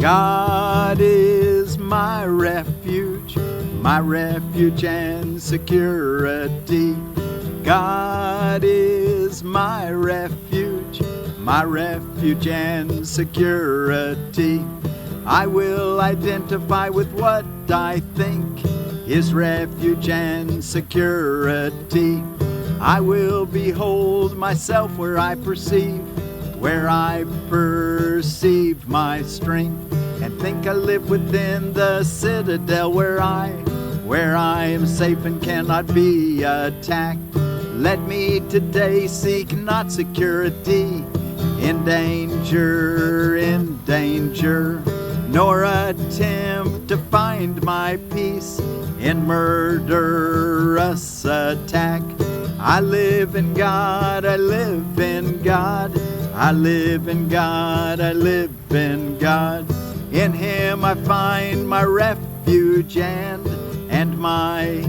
God is my refuge and security. God is my refuge and security. I will identify with what I think is refuge and security. I will behold myself where I perceive my strength, and think I live within the citadel where I am safe and cannot be attacked. Let me today seek not security in danger, nor attempt to find my peace in murderous attack. I live in God, I live in God, I live in God, I live in God. In Him I find my refuge and my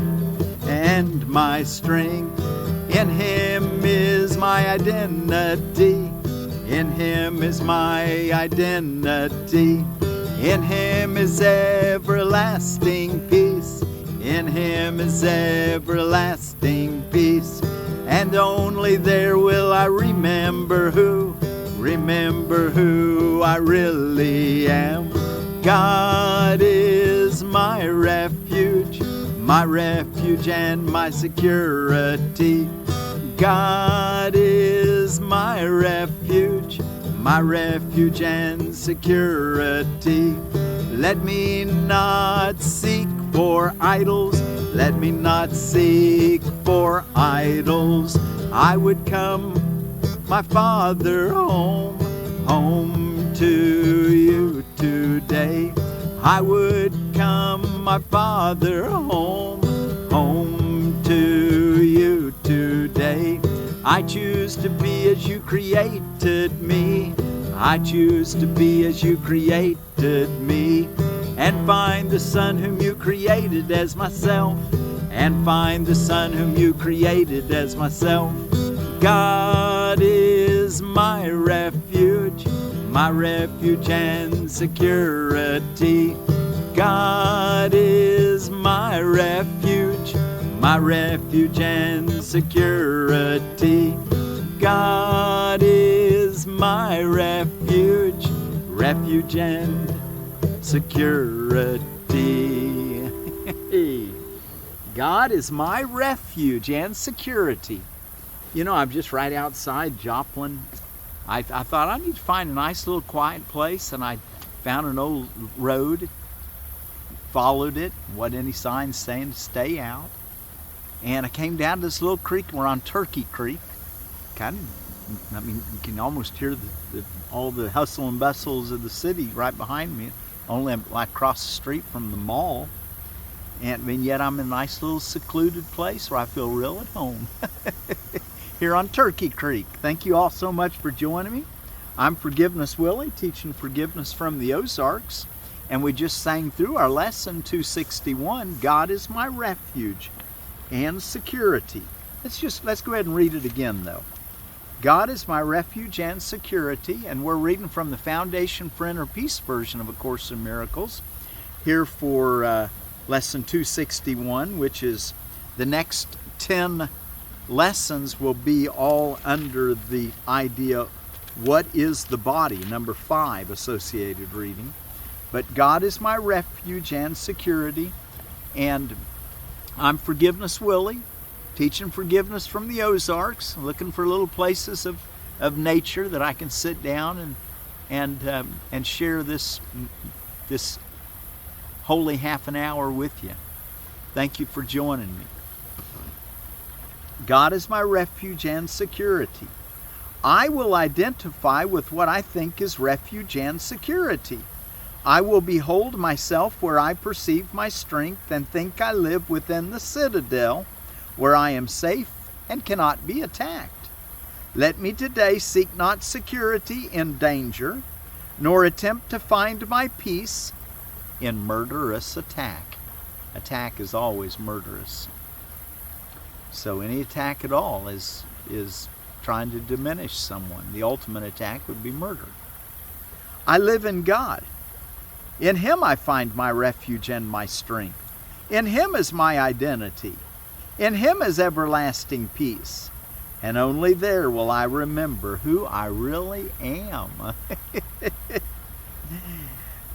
strength. In Him is my identity. In Him is my identity. In Him is everlasting peace. In Him is everlasting peace. And only there will I remember who I really am. God is my refuge and my security. God is my refuge and security. Let me not seek for idols. Let me not seek for idols. I would come, my Father, home to you today. I would come, my Father, home to you today. I choose to be as you created me. I choose to be as you created me, and find the Son whom you created as myself, and find the Son whom you created as myself. God is my refuge and security. God is my refuge and security. God is my refuge and security. God is my refuge and security. You know, I'm just right outside Joplin. I thought I need to find a nice little quiet place, and I found an old road, followed it, wasn't any signs saying to stay out. And I came down to this little creek. We're on Turkey Creek. You can almost hear all the hustle and bustles of the city right behind me, only like across the street from the mall. And yet I'm in a nice little secluded place where I feel real at home. Here on Turkey Creek. Thank you all so much for joining me. I'm Forgiveness Willie, teaching forgiveness from the Ozarks. And we just sang through our lesson 261, God is my refuge and security. Let's go ahead and read it again though. God is my refuge and security, and we're reading from the Foundation for Inner Peace version of A Course in Miracles here for lesson 261, which is the next 10 lessons will be all under the idea, what is the body? Number 5 associated reading. But God is my refuge and security, and I'm Forgiveness Willie, teaching forgiveness from the Ozarks, looking for little places of nature that I can sit down and share this holy half an hour with you. Thank you for joining me. God is my refuge and security. I will identify with what I think is refuge and security. I will behold myself where I perceive my strength and think I live within the citadel where I am safe and cannot be attacked. Let me today seek not security in danger, nor attempt to find my peace in murderous attack. Attack is always murderous. So any attack at all is trying to diminish someone. The ultimate attack would be murder. I live in God. In Him I find my refuge and my strength. In Him is my identity. In Him is everlasting peace. And only there will I remember who I really am.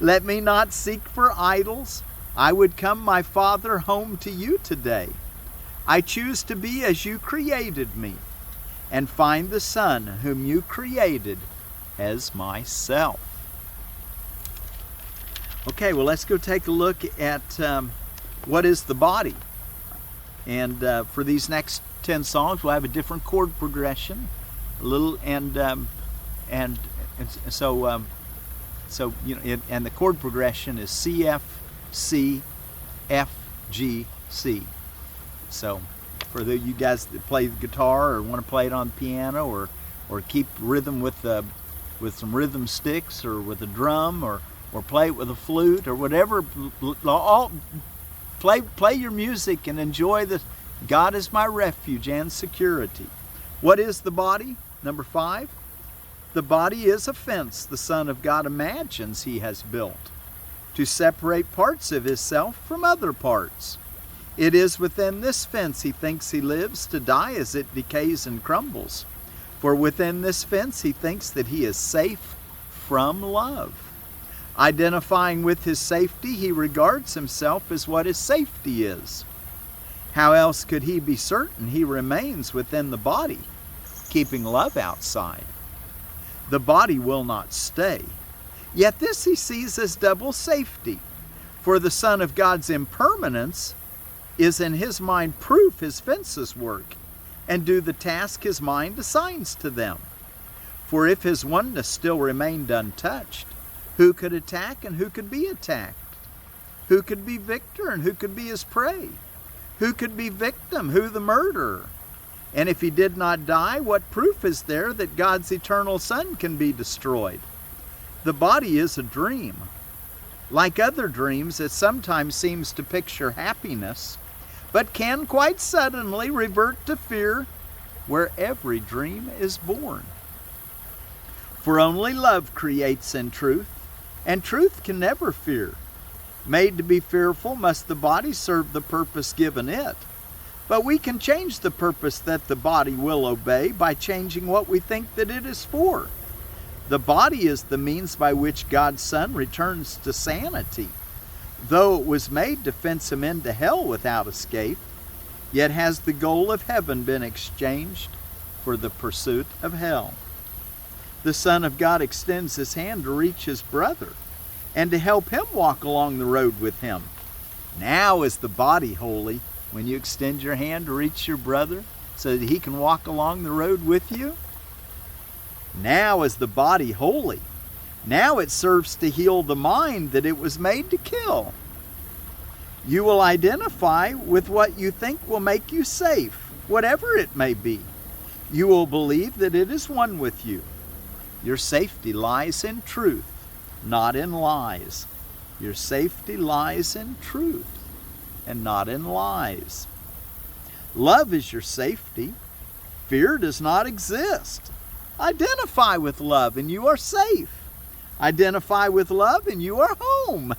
Let me not seek for idols. I would come, my Father, home to you today. I choose to be as you created me, and find the Son whom you created as myself. Okay, well, let's go take a look at what is the body. And for these next 10 songs, we'll have a different chord progression, a little, so you know, and the chord progression is C, F, C, F, G, C. So for you guys that play the guitar or want to play it on the piano, or keep rhythm with some rhythm sticks, or with a drum, or play it with a flute, or whatever, all play your music and enjoy the God is my refuge and security. What is the body? Number 5. The body is a fence the Son of God imagines He has built to separate parts of Himself from other parts. It is within this fence He thinks He lives, to die as it decays and crumbles. For within this fence He thinks that He is safe from love. Identifying with His safety, He regards Himself as what His safety is. How else could He be certain He remains within the body, keeping love outside? The body will not stay. Yet this He sees as double safety, for the Son of God's impermanence is in His mind proof His fences work, and do the task His mind assigns to them. For if His oneness still remained untouched, who could attack and who could be attacked? Who could be victor and who could be His prey? Who could be victim, who the murderer? And if He did not die, what proof is there that God's eternal Son can be destroyed? The body is a dream. Like other dreams, it sometimes seems to picture happiness, but can quite suddenly revert to fear, where every dream is born. For only love creates in truth, and truth can never fear. Made to be fearful, must the body serve the purpose given it. But we can change the purpose that the body will obey by changing what we think that it is for. The body is the means by which God's Son returns to sanity. Though it was made to fence Him into hell without escape, yet has the goal of heaven been exchanged for the pursuit of hell. The Son of God extends His hand to reach His brother, and to help him walk along the road with Him. Now is the body holy, when you extend your hand to reach your brother so that he can walk along the road with you? Now is the body holy. Now it serves to heal the mind that it was made to kill. You will identify with what you think will make you safe, whatever it may be. You will believe that it is one with you. Your safety lies in truth, not in lies. Your safety lies in truth and not in lies. Love is your safety. Fear does not exist. Identify with love and you are safe. Identify with love and you are home.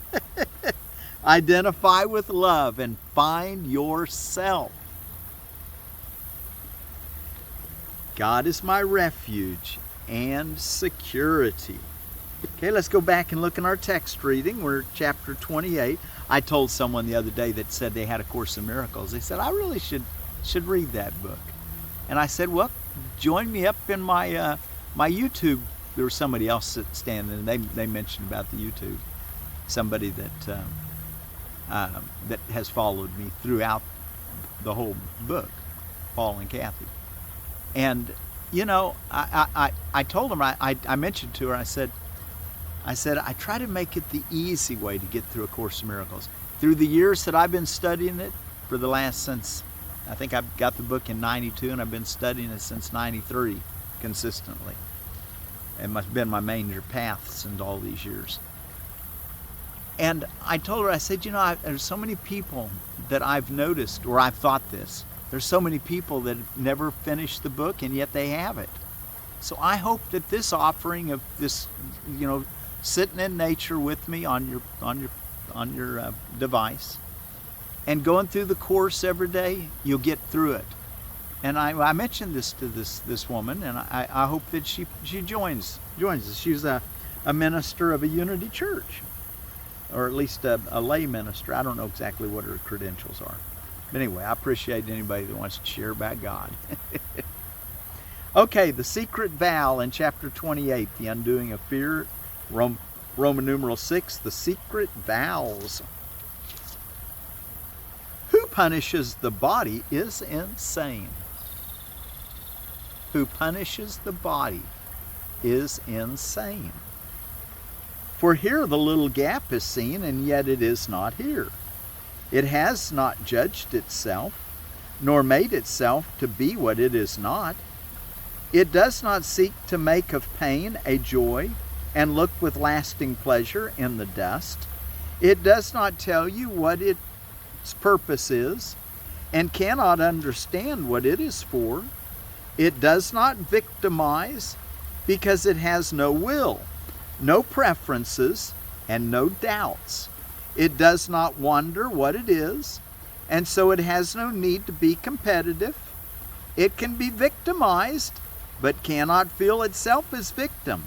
Identify with love and find yourself. God is my refuge and security. Okay, let's go back and look in our text reading. We're chapter 28. I told someone the other day that said they had A Course in Miracles. They said, I really should read that book. And I said, well, join me up in my my YouTube. There was somebody else that standing, and they mentioned about the YouTube. Somebody that that has followed me throughout the whole book, Paul and Kathy. And you know, I told them, I mentioned to her, I said, I try to make it the easy way to get through A Course in Miracles. Through the years that I've been studying it, for the last, since, I think I got the book in 92, and I've been studying it since 93, consistently. It must have been my major path since all these years. And I told her, I said, you know, there's so many people that I've noticed, or I've thought this, there's so many people that have never finished the book, and yet they have it. So I hope that this offering of this, you know, sitting in nature with me on your device, and going through the course every day, you'll get through it. And I mentioned this to this woman, and I hope that she joins us. She's a minister of a Unity church, or at least a lay minister. I don't know exactly what her credentials are. But anyway, I appreciate anybody that wants to share about God. Okay, the secret vow in chapter 28, the undoing of fear, Roman numeral 6, the secret vows. Who punishes the body is insane. Who punishes the body is insane. For here the little gap is seen, and yet it is not here. It has not judged itself, nor made itself to be what it is not. It does not seek to make of pain a joy, and look with lasting pleasure in the dust. It does not tell you what its purpose is, and cannot understand what it is for. It does not victimize, because it has no will, no preferences, and no doubts. It does not wonder what it is, and so it has no need to be competitive. It can be victimized, but cannot feel itself as victim.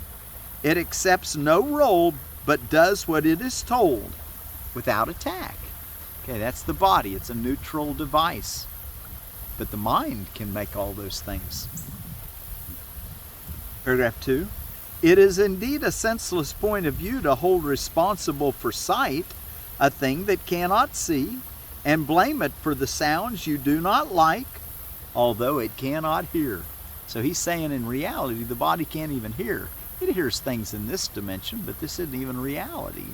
It accepts no role, but does what it is told, without attack. Okay, that's the body. It's a neutral device. But the mind can make all those things. Paragraph 2. It is indeed a senseless point of view to hold responsible for sight a thing that cannot see, and blame it for the sounds you do not like, although it cannot hear. So he's saying in reality, the body can't even hear. It hears things in this dimension, but this isn't even reality.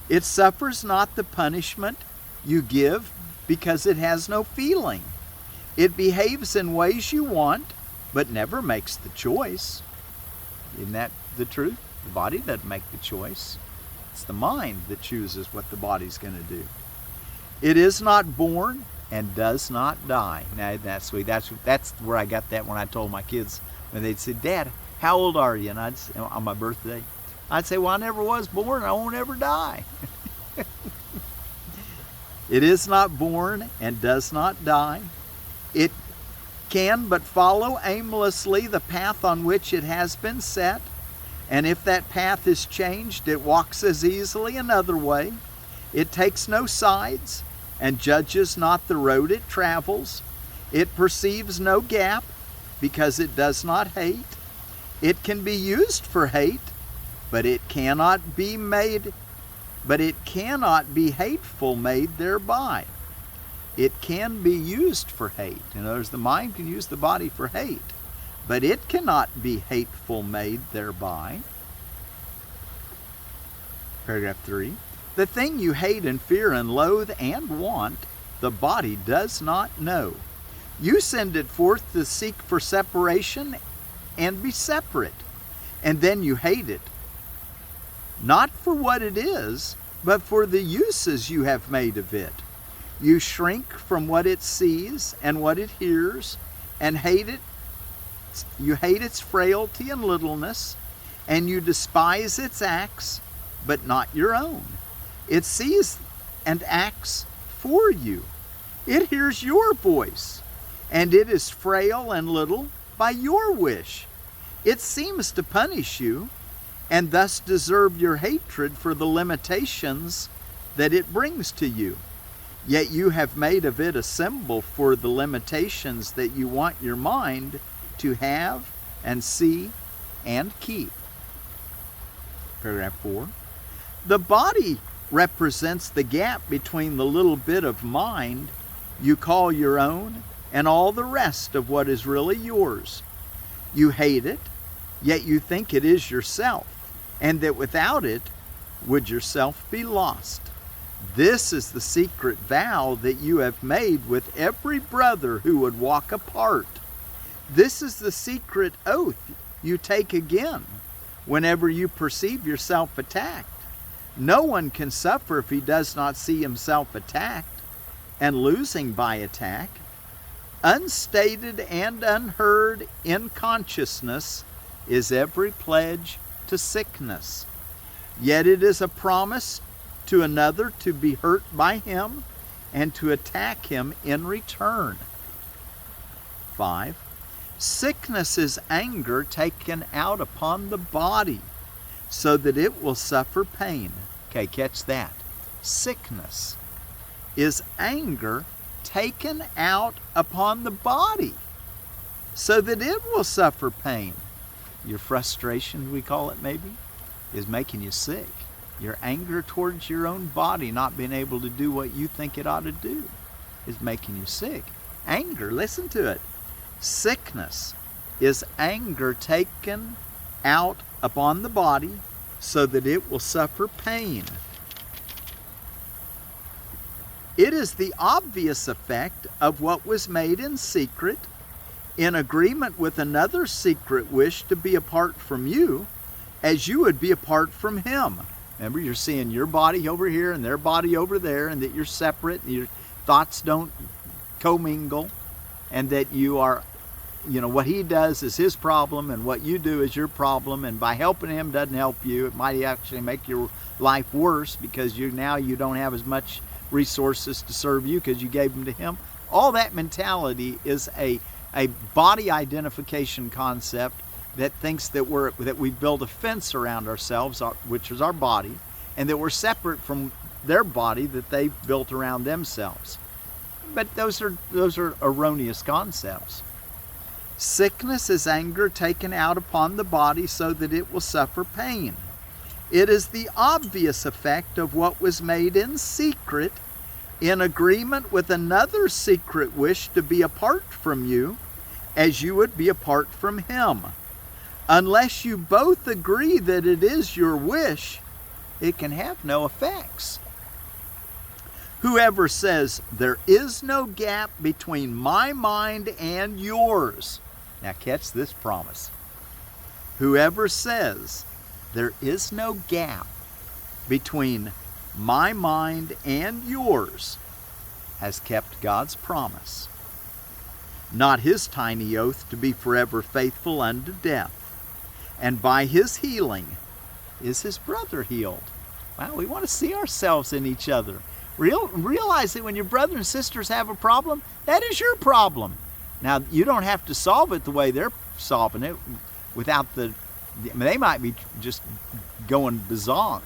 It suffers not the punishment you give because it has no feeling. It behaves in ways you want, but never makes the choice. Isn't that the truth? The body doesn't make the choice. It's the mind that chooses what the body's going to do. It is not born and does not die. Now that's where I got that when I told my kids, when they'd say, "Dad, how old are you?" And I'd say, on my birthday, I'd say, "Well, I never was born. I won't ever die." It is not born and does not die. It can but follow aimlessly the path on which it has been set, and if that path is changed, it walks as easily another way. It takes no sides and judges not the road it travels. It perceives no gap because it does not hate. It can be used for hate, but it cannot be hateful made thereby. It can be used for hate. In other words, the mind can use the body for hate, but it cannot be hateful made thereby. Paragraph 3. The thing you hate and fear and loathe and want, the body does not know. You send it forth to seek for separation and be separate, and then you hate it. Not for what it is, but for the uses you have made of it. You shrink from what it sees and what it hears, and hate it. You hate its frailty and littleness, and you despise its acts, but not your own. It sees and acts for you. It hears your voice, and it is frail and little by your wish. It seems to punish you, and thus deserve your hatred for the limitations that it brings to you. Yet you have made of it a symbol for the limitations that you want your mind to have and see and keep. Paragraph 4. The body represents the gap between the little bit of mind you call your own and all the rest of what is really yours. You hate it, yet you think it is yourself, and that without it would yourself be lost. This is the secret vow that you have made with every brother who would walk apart. This is the secret oath you take again whenever you perceive yourself attacked. No one can suffer if he does not see himself attacked and losing by attack. Unstated and unheard in consciousness, is every pledge to sickness. Yet it is a promise to another to be hurt by him and to attack him in return. 5. Sickness is anger taken out upon the body so that it will suffer pain. Okay, catch that. Sickness is anger taken out upon the body so that it will suffer pain. Your frustration, we call it maybe, is making you sick. Your anger towards your own body not being able to do what you think it ought to do is making you sick. Anger, listen to it. Sickness is anger taken out upon the body so that it will suffer pain. It is the obvious effect of what was made in secret, in agreement with another's secret wish to be apart from you, as you would be apart from him. Remember, you're seeing your body over here and their body over there, and that you're separate, and your thoughts don't commingle, and that you are, what he does is his problem, and what you do is your problem, and by helping him doesn't help you. It might actually make your life worse because you don't have as much resources to serve you because you gave them to him. All that mentality is a body identification concept that thinks that we build a fence around ourselves, which is our body, and that we're separate from their body that they've built around themselves. But those are erroneous concepts. Sickness is anger taken out upon the body so that it will suffer pain. It is the obvious effect of what was made in secret, in agreement with another's secret wish to be apart from you, as you would be apart from him. Unless you both agree that it is your wish, it can have no effects. Whoever says, there is no gap between my mind and yours. Now catch this promise. Whoever says, there is no gap between my mind and yours has kept God's promise, not his tiny oath to be forever faithful unto death. And by his healing is his brother healed. Wow, we want to see ourselves in each other. Realize that when your brother and sisters have a problem, that is your problem. Now, you don't have to solve it the way they're solving it without they might be just going bazonk.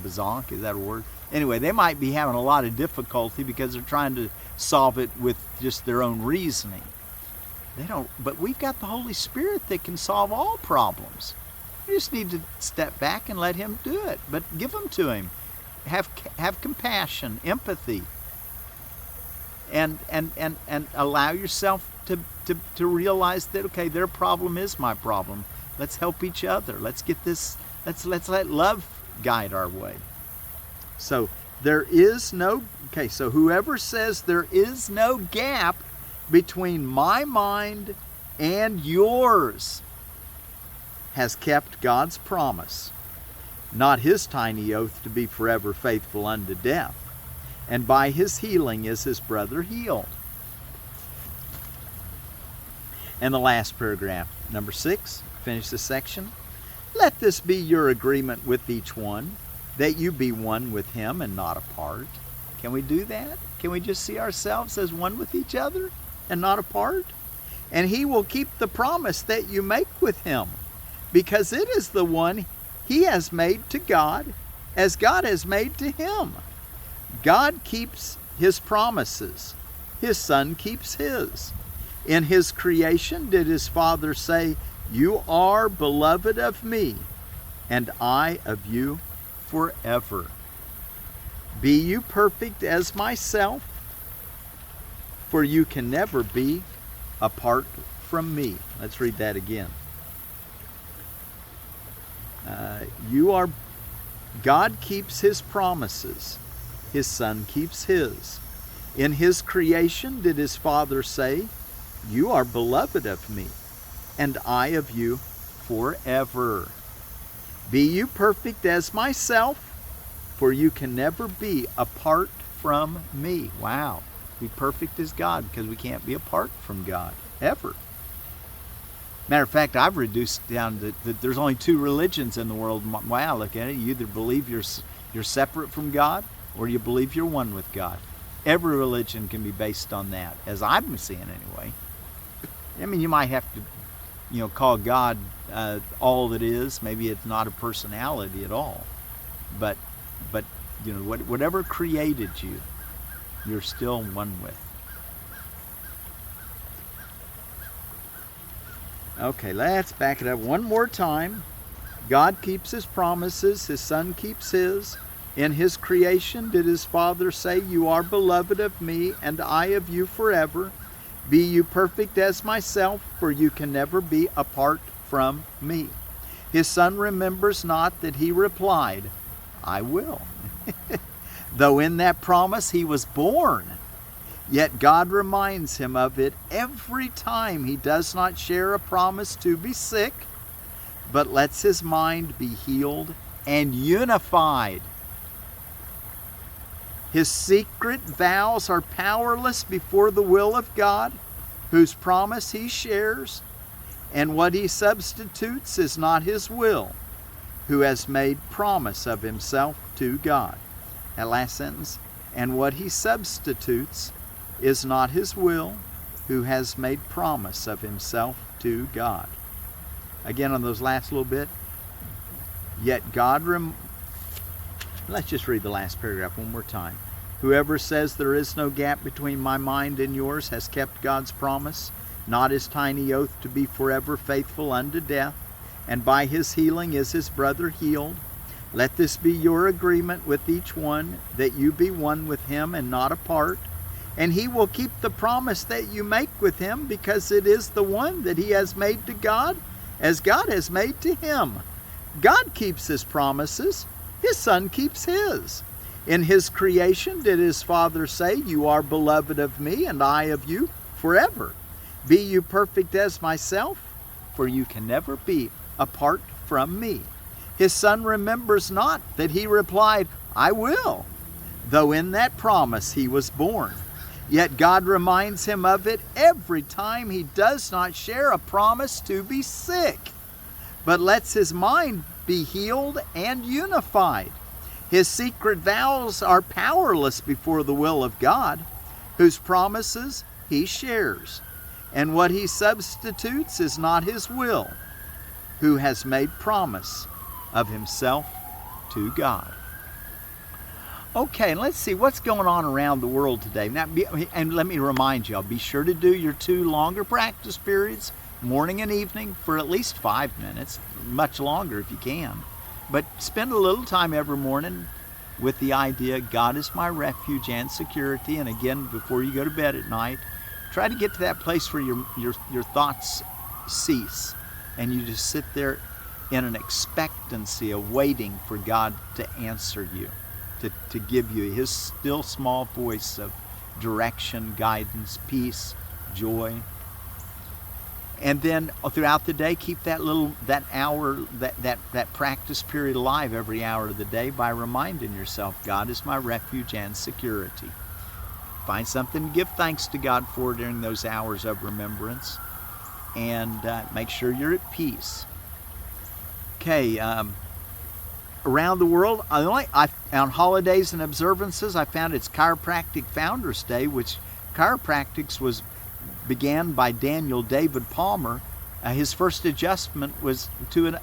Bazonk, is that a word? Anyway, they might be having a lot of difficulty because they're trying to solve it with just their own reasoning. But we've got the Holy Spirit that can solve all problems. You just need to step back and let him do it. But give them to him. Have compassion, empathy, and allow yourself to realize that, okay, their problem is my problem. Let's help each other. Let's let love guide our way. So so whoever says there is no gap between my mind and yours has kept God's promise, not his tiny oath to be forever faithful unto death. And by his healing is his brother healed. And the last paragraph, number 6, finish this section. Let this be your agreement with each one, that you be one with him and not apart. Can we do that? Can we just see ourselves as one with each other and not apart? And he will keep the promise that you make with him, because it is the one he has made to God, as God has made to him. God keeps his promises. His Son keeps his. In his creation did his Father say, you are beloved of me, and I of you forever. Be you perfect as myself, for you can never be apart from me. Let's read that again. God keeps his promises. His Son keeps his. In his creation did his Father say, you are beloved of me, and I of you forever. Be you perfect as myself, for you can never be apart from me. Wow. Be perfect as God, because we can't be apart from God, ever. Matter of fact, I've reduced down that there's only two religions in the world. Way I look at it, you either believe you're separate from God, or you believe you're one with God. Every religion can be based on that, as I'm seeing anyway. I mean, you might have to, call God all that is. Maybe it's not a personality at all, but whatever created you, you're still one with. Okay, let's back it up one more time. God keeps his promises, his Son keeps his. In his creation did his Father say, "You are beloved of me, and I of you forever. Be you perfect as myself, for you can never be apart from me." His Son remembers not that he replied, "I will." Though in that promise he was born, yet God reminds him of it every time he does not share a promise to be sick, but lets his mind be healed and unified. His secret vows are powerless before the will of God, whose promise he shares, and what he substitutes is not his will, who has made promise of himself to God. That last sentence, and what he substitutes is not his will, who has made promise of himself to God. Again, on those last little bit, yet God let's just read the last paragraph one more time. Whoever says there is no gap between my mind and yours has kept God's promise, not his tiny oath to be forever faithful unto death, and by his healing is his brother healed. Let this be your agreement with each one, that you be one with him and not apart. And he will keep the promise that you make with him, because it is the one that he has made to God, as God has made to him. God keeps his promises. His Son keeps his. In his creation did his Father say, "You are beloved of me, and I of you forever. Be you perfect as myself, for you can never be apart from me." His Son remembers not that he replied, "I will," though in that promise he was born. Yet God reminds him of it every time he does not share a promise to be sick, but lets his mind be healed and unified. His secret vows are powerless before the will of God, whose promises he shares, and what he substitutes is not his will, who has made promise of himself to God. Okay, let's see what's going on around the world today. Now, and let me remind you, be sure to do your 2 longer practice periods, morning and evening, for at least 5 minutes, much longer if you can. But spend a little time every morning with the idea, God is my refuge and security. And again, before you go to bed at night, try to get to that place where your thoughts cease, and you just sit there in an expectancy of waiting for God to answer you. To give you his still small voice of direction, guidance, peace, joy. And then throughout the day, keep that hour, that practice period alive every hour of the day by reminding yourself, God is my refuge and security. Find something to give thanks to God for during those hours of remembrance, and make sure you're at peace. Okay. Around the world, on holidays and observances, I found it's Chiropractic Founders Day, which chiropractics began by Daniel David Palmer. His first adjustment was to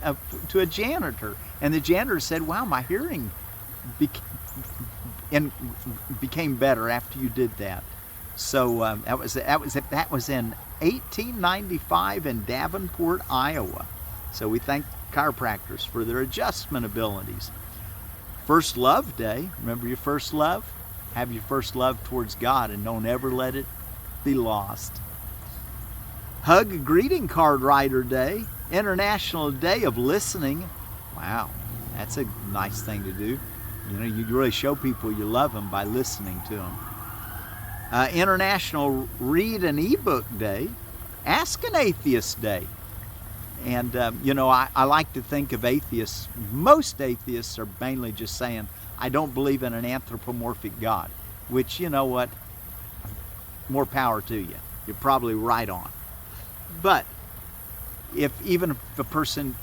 a janitor, and the janitor said, "Wow, my hearing became better after you did that." So that was in 1895 in Davenport, Iowa. So we thank chiropractors for their adjustment abilities. First Love Day. Remember your first love? Have your first love towards God, and don't ever let it be lost. Hug Greeting Card Writer Day. International Day of Listening. Wow, that's a nice thing to do. You really show people you love them by listening to them. International Read an eBook Day. Ask an Atheist Day. And, I like to think of atheists. Most atheists are mainly just saying, I don't believe in an anthropomorphic God, which, you know what, more power to you. You're probably right on. But if even if a person,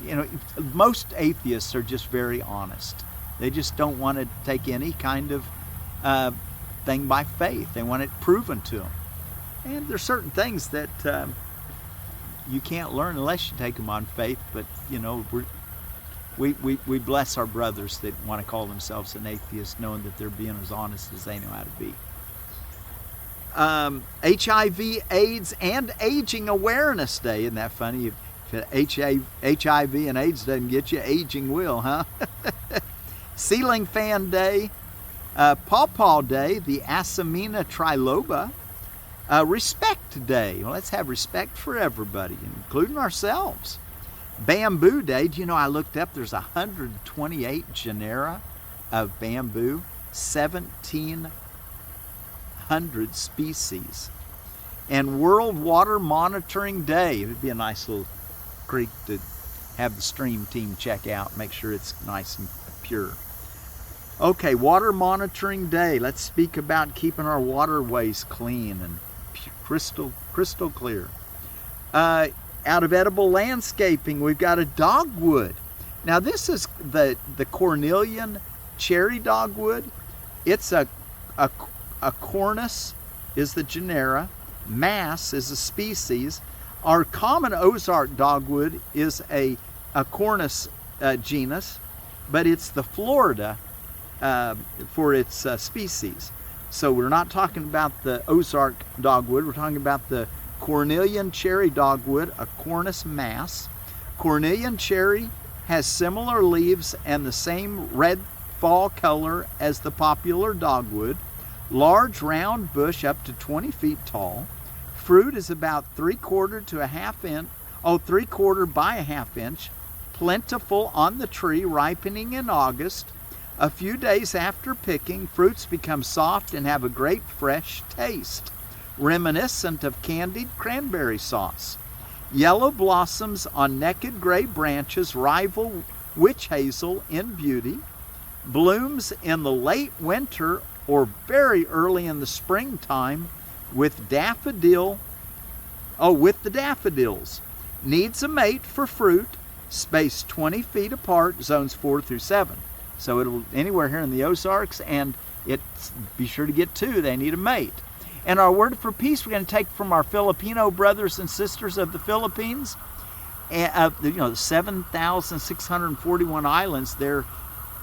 most atheists are just very honest. They just don't want to take any kind of thing by faith. They want it proven to them. And there's certain things that you can't learn unless you take them on faith. But we bless our brothers that want to call themselves an atheist, knowing that they're being as honest as they know how to be. HIV, AIDS, and Aging Awareness Day. Isn't that funny? If HIV and AIDS doesn't get you, aging will, huh? Ceiling Fan Day, Pawpaw Day, the Asamina Triloba, Respect Day. Well, let's have respect for everybody, including ourselves. Bamboo Day. Do you know, I looked up, there's 128 genera of bamboo, 1,700 species. And World Water Monitoring Day. It would be a nice little creek to have the stream team check out, make sure it's nice and pure. Okay, Water Monitoring Day. Let's speak about keeping our waterways clean and crystal clear. Out of edible landscaping, we've got a dogwood. Now this is the Cornelian cherry dogwood. It's a Cornus is the genera, Mass is a species. Our common Ozark dogwood is a Cornus genus, but it's the Florida for its species. So we're not talking about the Ozark dogwood, we're talking about the Cornelian cherry dogwood, a Cornus mass. Cornelian cherry has similar leaves and the same red fall color as the popular dogwood. Large round bush up to 20 feet tall. Fruit is about 3/4 to a half inch, 3/4 by a half inch. Plentiful on the tree, ripening in August. A few days after picking, fruits become soft and have a great fresh taste, reminiscent of candied cranberry sauce. Yellow blossoms on naked gray branches rival witch hazel in beauty. Blooms in the late winter or very early in the springtime with the daffodils. Needs a mate for fruit, spaced 20 feet apart, zones 4 through 7. So it'll anywhere here in the Ozarks, and be sure to get 2. They need a mate. And our word for peace we're going to take from our Filipino brothers and sisters of the Philippines. The 7,641 islands there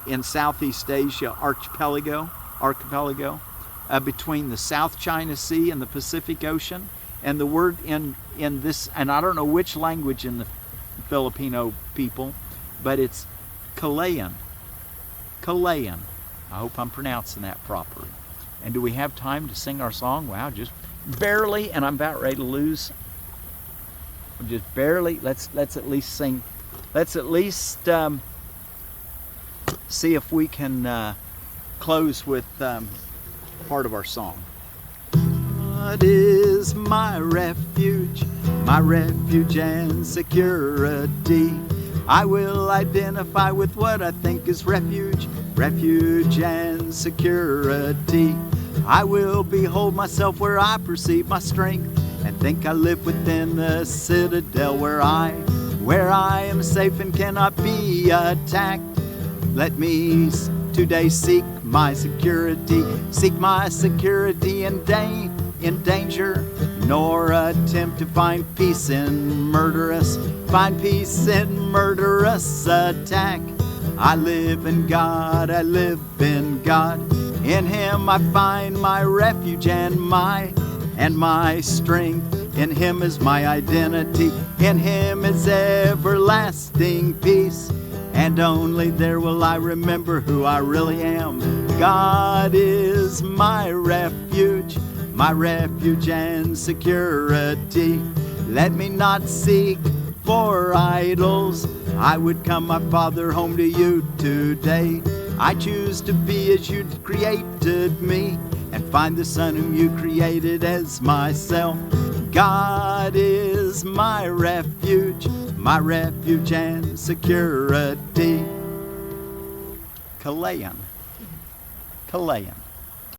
in Southeast Asia archipelago, between the South China Sea and the Pacific Ocean. And the word in this, and I don't know which language in the Filipino people, but it's Kaylanaan. Kaylanaan. I hope I'm pronouncing that properly. And do we have time to sing our song? Wow, just barely, and I'm about ready to lose. Just barely. Let's at least sing. Let's at least see if we can close with part of our song. God is my refuge and security. I will identify with what I think is refuge and security. I will behold myself where I perceive my strength and think I live within the citadel where I am safe and cannot be attacked. Let me today seek my security in danger, nor attempt to find peace in murderous attack. I live in God. In Him I find my refuge and my strength. In Him is my identity. In Him is everlasting peace. And only there will I remember who I really am. God is my refuge and security. Let me not seek for idols. I would come, my Father, home to you today. I choose to be as you created me and find the Son whom you created as myself. God is my refuge and security. Kaylanaan.